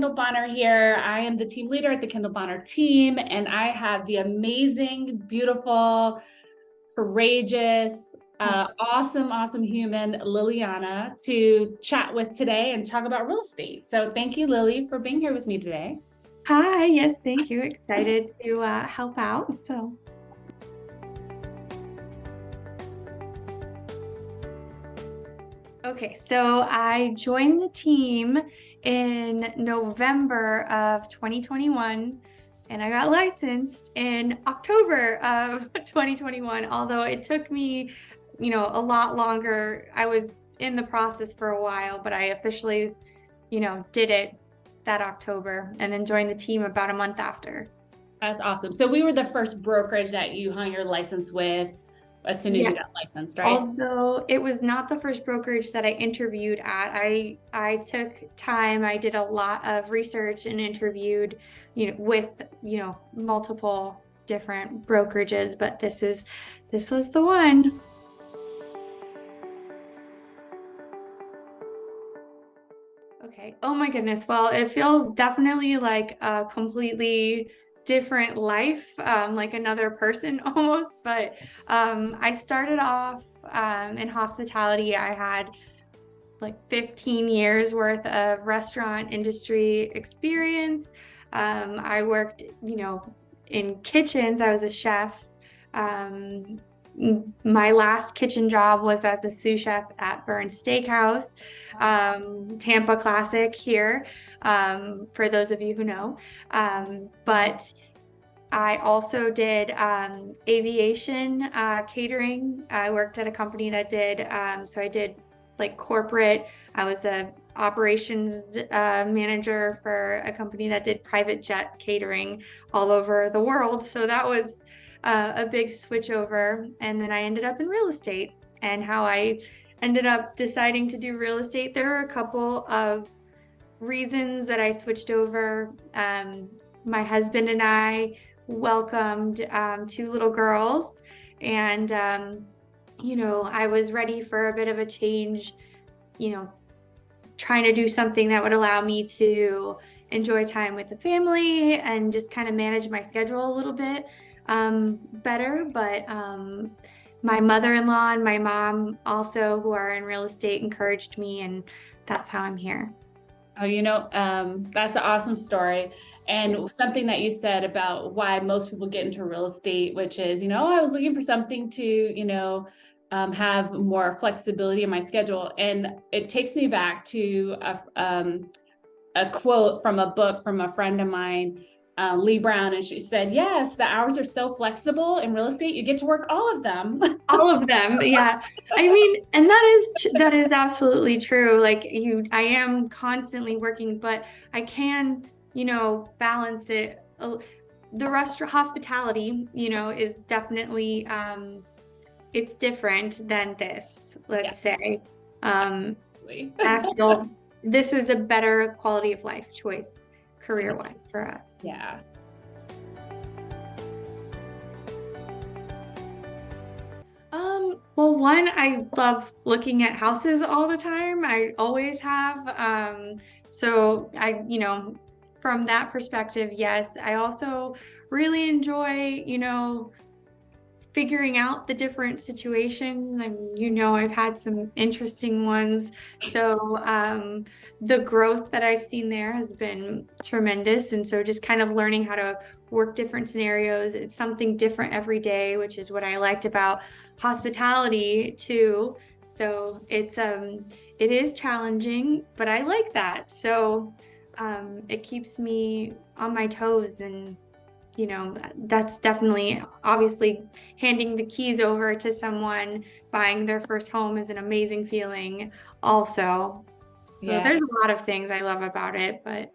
Kendall Bonner here. I am the team leader at the Kendall Bonner Team, and I have the amazing, beautiful, courageous, awesome human Lilliana to chat with today and talk about real estate. So thank you, Lilli, for being here with me today. Hi, yes, thank you. Excited to help out. Okay, so I joined the team in November of 2021, and I got licensed in October of 2021, although it took me, a lot longer. I was in the process for a while, but I officially, did it that October and then joined the team about a month after. That's awesome. So we were the first brokerage that you hung your license with as soon as you got licensed, right? Although it was not the first brokerage that I interviewed at. I took time. I did a lot of research and interviewed, with, multiple different brokerages, but this was the one. Okay. Oh my goodness. Well, it feels definitely like a completely different life, like another person almost. But I started off in hospitality. I had like 15 years worth of restaurant industry experience. I worked, in kitchens. I was a chef. My last kitchen job was as a sous chef at Burns Steakhouse, Tampa classic here, for those of you who know. But I also did aviation catering. I worked at a company that did, so I did like corporate. I was a operations manager for a company that did private jet catering all over the world. So that was a big switch over. And then I ended up in real estate. And how I ended up deciding to do real estate, there were a couple of reasons that I switched over. My husband and I welcomed 2 little girls, and I was ready for a bit of a change, trying to do something that would allow me to enjoy time with the family and just kind of manage my schedule a little bit better. But my mother-in-law and my mom also, who are in real estate, encouraged me, and that's how I'm here. Oh, that's an awesome story. And something that you said about why most people get into real estate, which is, I was looking for something to, have more flexibility in my schedule. And it takes me back to a quote from a book from a friend of mine, Lee Brown, and she said, yes, the hours are so flexible in real estate, you get to work all of them. All of them. Yeah. I mean, and that is absolutely true. Like I am constantly working, but I can, balance it. The restaurant hospitality, is definitely, it's different than this, let's say. I feel this is a better quality of life choice career-wise for us. Yeah. Well, one, I love looking at houses all the time. I always have. So from that perspective, yes. I also really enjoy, figuring out the different situations. And I've had some interesting ones. So the growth that I've seen there has been tremendous. And so just kind of learning how to work different scenarios. It's something different every day, which is what I liked about hospitality too. So it is challenging, but I like that. So it keeps me on my toes, and that's definitely, obviously, handing the keys over to someone buying their first home is an amazing feeling also. So there's a lot of things I love about it, but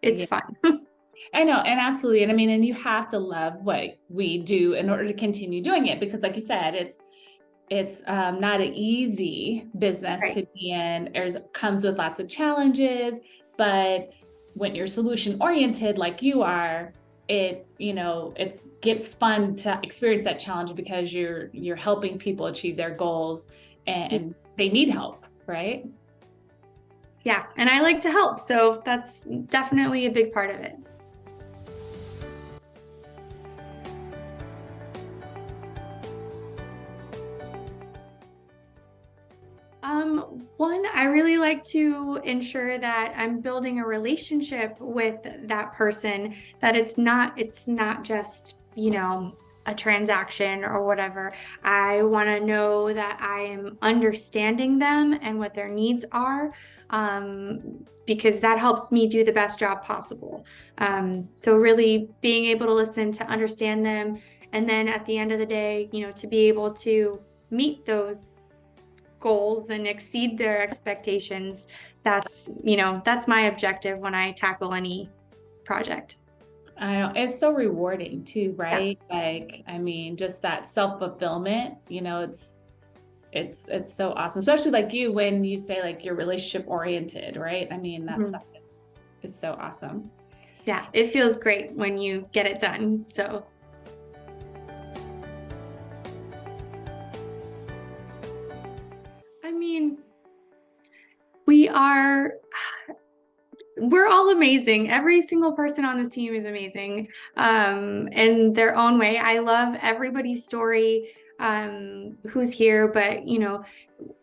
it's fun. I know, and absolutely. And I mean, and you have to love what we do in order to continue doing it, because like you said, it's not an easy business to be in. Comes with lots of challenges, but when you're solution oriented like you are, it gets fun to experience that challenge because you're helping people achieve their goals, and they need help, right? Yeah, and I like to help, so that's definitely a big part of it. One, I really like to ensure that I'm building a relationship with that person, that it's not just, a transaction or whatever. I want to know that I am understanding them and what their needs are, because that helps me do the best job possible. So really being able to listen, to understand them, and then at the end of the day, to be able to meet those goals and exceed their expectations. That's my objective when I tackle any project. I know it's so rewarding too, Yeah. right? Like, I mean, just that self-fulfillment, it's so awesome. Especially like you when you say like you're relationship oriented, right? I mean, that Mhm. stuff is so awesome. Yeah, it feels great when you get it done. So, I mean, we are we're all amazing. Every single person on this team is amazing, in their own way. I love everybody's story, who's here, but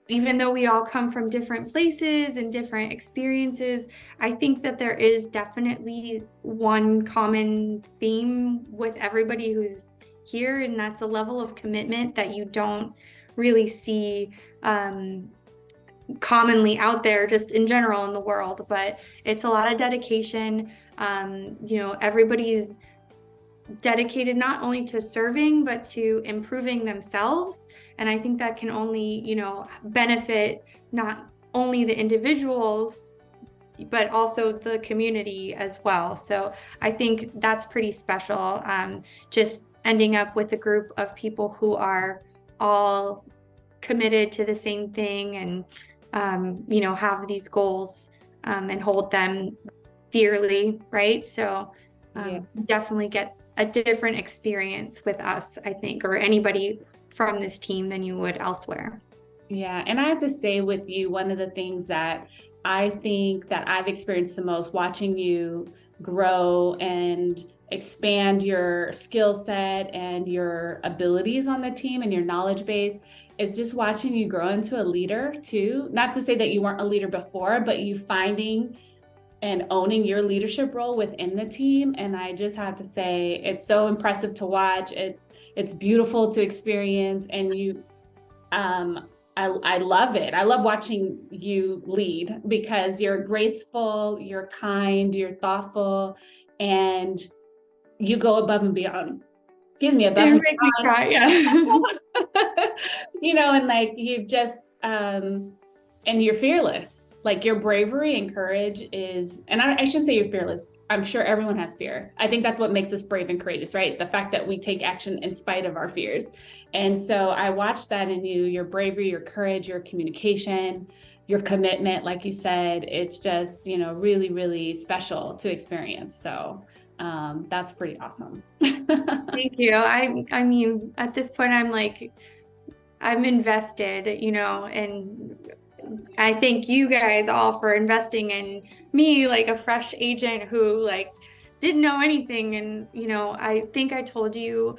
even though we all come from different places and different experiences, I think that there is definitely one common theme with everybody who's here, and that's a level of commitment that you don't really see, commonly out there just in general in the world. But it's a lot of dedication. Everybody's dedicated not only to serving but to improving themselves, and I think that can only benefit not only the individuals but also the community as well. So I think that's pretty special, just ending up with a group of people who are all committed to the same thing, and have these goals, and hold them dearly, right? So Yeah. definitely get a different experience with us, I think, or anybody from this team than you would elsewhere. Yeah. And I have to say with you, one of the things that I think that I've experienced the most watching you grow and expand your skill set and your abilities on the team and your knowledge base is just watching you grow into a leader too. Not to say that you weren't a leader before, but you finding and owning your leadership role within the team. And I just have to say, it's so impressive to watch. It's beautiful to experience, and um, I love it. I love watching you lead because you're graceful, you're kind, you're thoughtful, and you go above and beyond. Excuse me, above It and makes me beyond. cry, yeah. And like you just and you're fearless. Like your bravery and courage is, and I shouldn't say you're fearless. I'm sure everyone has fear. I think that's what makes us brave and courageous, right? The fact that we take action in spite of our fears. And so I watched that in you, your bravery, your courage, your communication, your commitment. Like you said, it's just, really, really special to experience. So that's pretty awesome. Thank you. I mean, at this point, I'm invested, and I thank you guys all for investing in me, like a fresh agent who didn't know anything. And I think I told you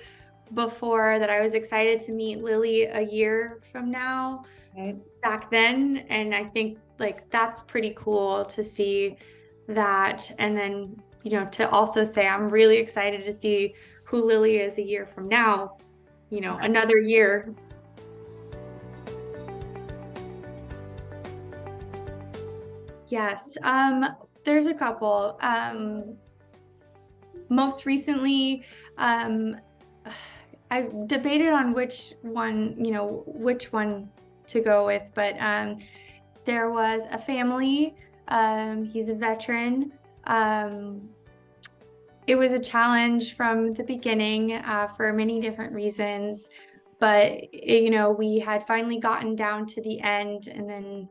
before that I was excited to meet Lilli a year from now, Right. back then, and I think that's pretty cool to see that. And then to also say I'm really excited to see who Lilli is a year from now, another year. Yes, there's a couple. Most recently, I debated on which one to go with, but there was a family. He's a veteran. It was a challenge from the beginning, for many different reasons, but we had finally gotten down to the end, and then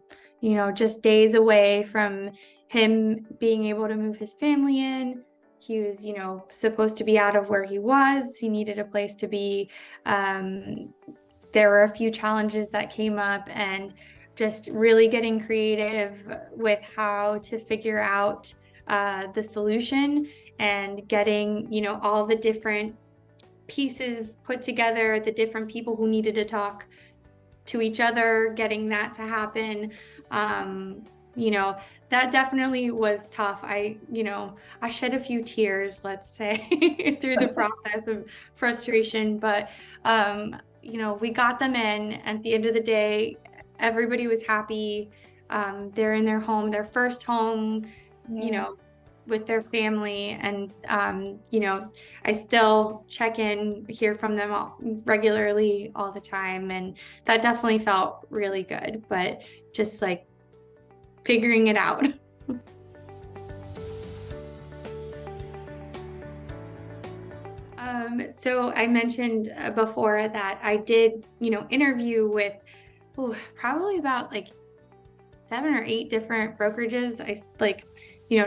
just days away from him being able to move his family in. He was supposed to be out of where he was. He needed a place to be. There were a few challenges that came up, and just really getting creative with how to figure out the solution and getting, all the different pieces put together, the different people who needed to talk to each other, getting that to happen. That definitely was tough. I shed a few tears, let's say, through the process of frustration, but we got them in. At the end of the day, everybody was happy. They're in their home, their first home, with their family. And, I still check in, hear from them regularly all the time. And that definitely felt really good, but just like figuring it out. So I mentioned before that I did, interview with probably about like 7 or 8 different brokerages. I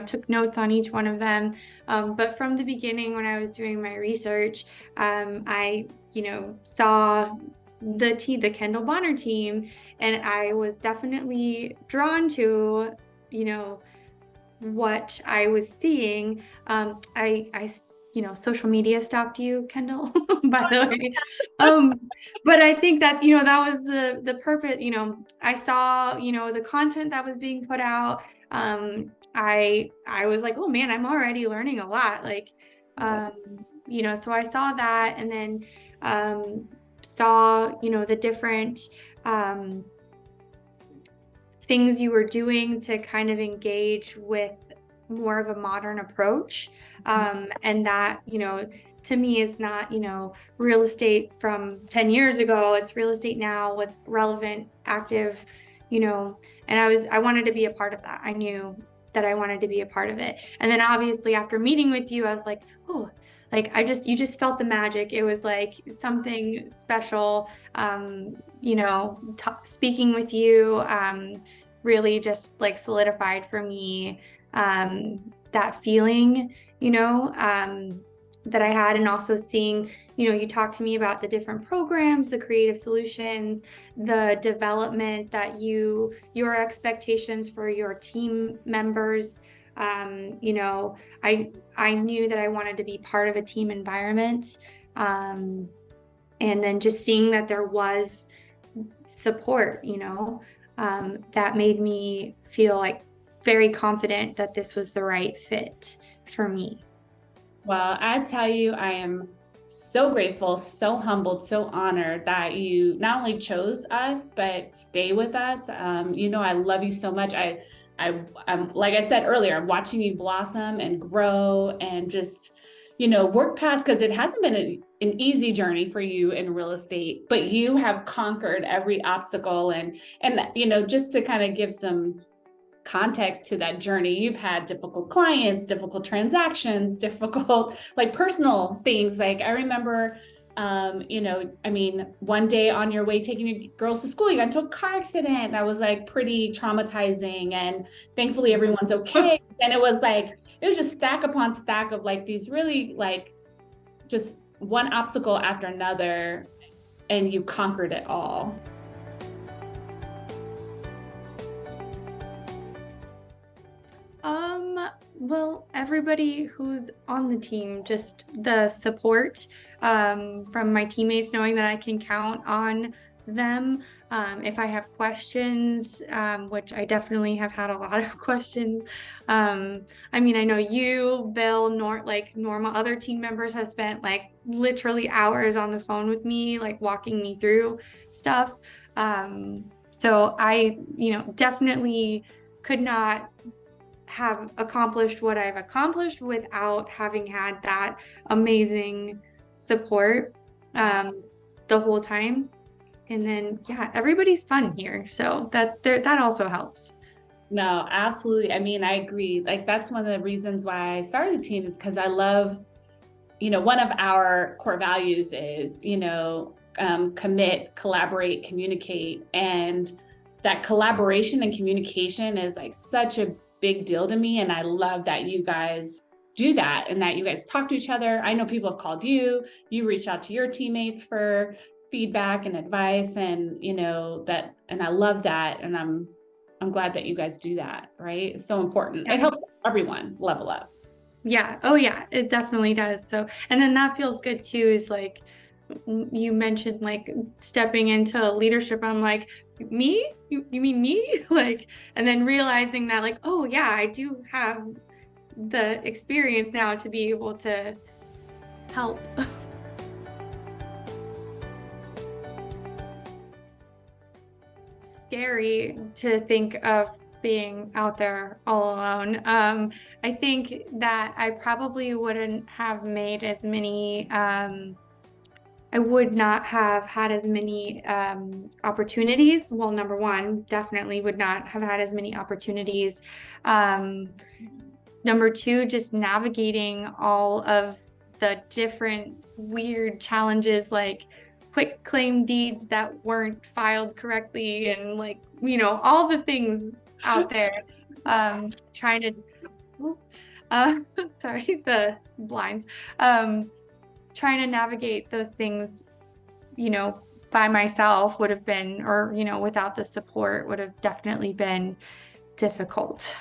took notes on each one of them. But from the beginning, when I was doing my research, I, saw the Kendall Bonner Team, and I was definitely drawn to, what I was seeing. I social media stalked you, Kendall, by the way. But I think that, that was the purpose. I saw, the content that was being put out. I was like, oh man, I'm already learning a lot. So I saw that, and then, saw, the different, things you were doing to kind of engage with more of a modern approach. And that, to me is not, real estate from 10 years ago. It's real estate now, what's relevant, active, and I wanted to be a part of that. I knew that I wanted to be a part of it. And then obviously after meeting with you, I was like, oh, you just felt the magic. It was like something special. Speaking with you, really just like solidified for me, that feeling, that I had. And also seeing, you talked to me about the different programs, the creative solutions, the development that your expectations for your team members. I knew that I wanted to be part of a team environment. And then just seeing that there was support, that made me feel like very confident that this was the right fit for me. Well, I tell you, I am so grateful, so humbled, so honored that you not only chose us, but stay with us. I love you so much. I'm like I said earlier, I'm watching you blossom and grow and just, work past, because it hasn't been an easy journey for you in real estate, but you have conquered every obstacle. And just to kind of give some context to that journey, you've had difficult clients, difficult transactions, difficult like personal things. Like I remember, one day on your way taking your girls to school, you got into a car accident. That was like pretty traumatizing, and thankfully everyone's okay. And it was just stack upon stack of like these really like just one obstacle after another, and you conquered it all. Well, everybody who's on the team, just the support from my teammates, knowing that I can count on them. If I have questions, which I definitely have had a lot of questions. I know you, Bill, Norma, other team members have spent like literally hours on the phone with me, like walking me through stuff. So I, definitely could not have accomplished what I've accomplished without having had that amazing support the whole time. And then, everybody's fun here. So that also helps. No, absolutely. I agree. Like that's one of the reasons why I started the team, is because I love, one of our core values is, commit, collaborate, communicate. And that collaboration and communication is like such a big deal to me. And I love that you guys do that and that you guys talk to each other. I know people have called you reach out to your teammates for feedback and advice, and that, and I love that. And I'm glad that you guys do that, right? It's so important. Yeah. It helps everyone level up. Yeah. Oh yeah, it definitely does. So, and then that feels good too, is like you mentioned like stepping into leadership. I'm like, me? You mean me? Like, and then realizing that like, oh yeah, I do have the experience now to be able to help. Scary to think of being out there all alone. I think that I probably wouldn't have made as many, I would not have had as many opportunities. Well, number one, definitely would not have had as many opportunities. Number two, just navigating all of the different weird challenges, like quick claim deeds that weren't filed correctly, and like, all the things out there. Trying to, sorry, the blinds. Trying to navigate those things, by myself would have been, or, without the support would have definitely been difficult.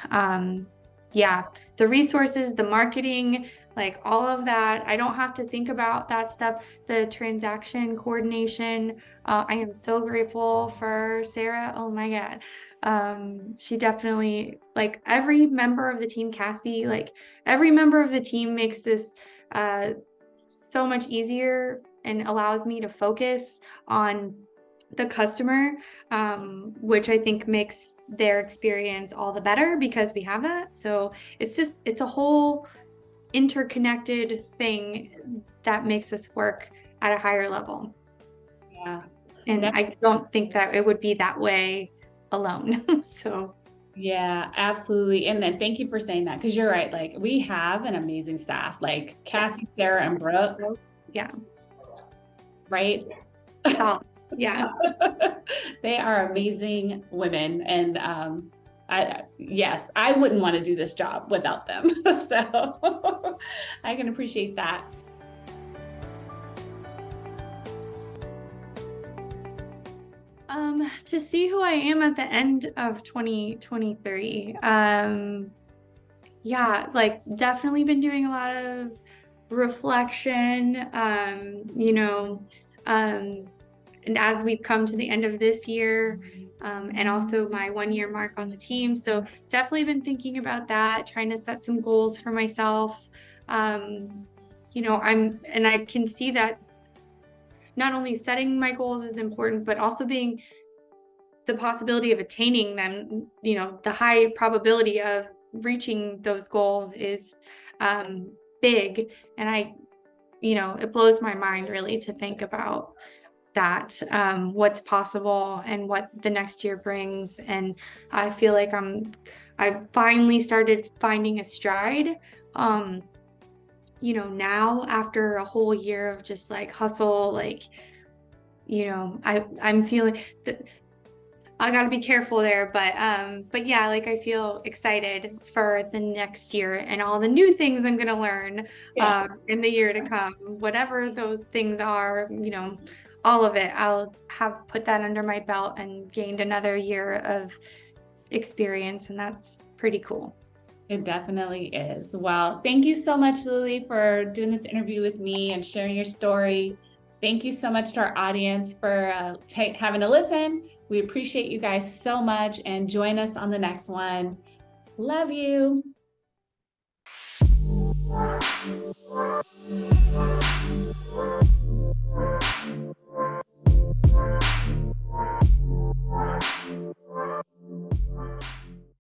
Yeah, the resources, the marketing, like all of that, I don't have to think about that stuff. The transaction coordination, I am so grateful for Sarah. Oh my God. She definitely, like every member of the team, Cassie, like every member of the team makes this so much easier and allows me to focus on the customer, which I think makes their experience all the better because we have that. So it's a whole interconnected thing that makes us work at a higher level. Yeah. And I don't think that it would be that way alone. So yeah, absolutely. And then thank you for saying that, because you're right. Like, we have an amazing staff, like Cassie, Sarah, and Brooke. Yeah. Right. Solid. Yeah. They are amazing women. And yes, I wouldn't want to do this job without them. So I can appreciate that. To see who I am at the end of 2023. Yeah, like definitely been doing a lot of reflection, and as we've come to the end of this year, and also my 1 year mark on the team. So definitely been thinking about that, trying to set some goals for myself. And I can see that not only setting my goals is important, but also being the possibility of attaining them, the high probability of reaching those goals is big. And it blows my mind really to think about that, what's possible and what the next year brings. And I feel like I've finally started finding a stride, now after a whole year of just like hustle, like, I'm feeling that I got to be careful there, but yeah, like I feel excited for the next year and all the new things I'm going to learn in the year to come, whatever those things are, all of it. I'll have put that under my belt and gained another year of experience, and that's pretty cool. It definitely is. Well, thank you so much, Lilli, for doing this interview with me and sharing your story. Thank you so much to our audience for having a listen. We appreciate you guys so much, and join us on the next one. Love you.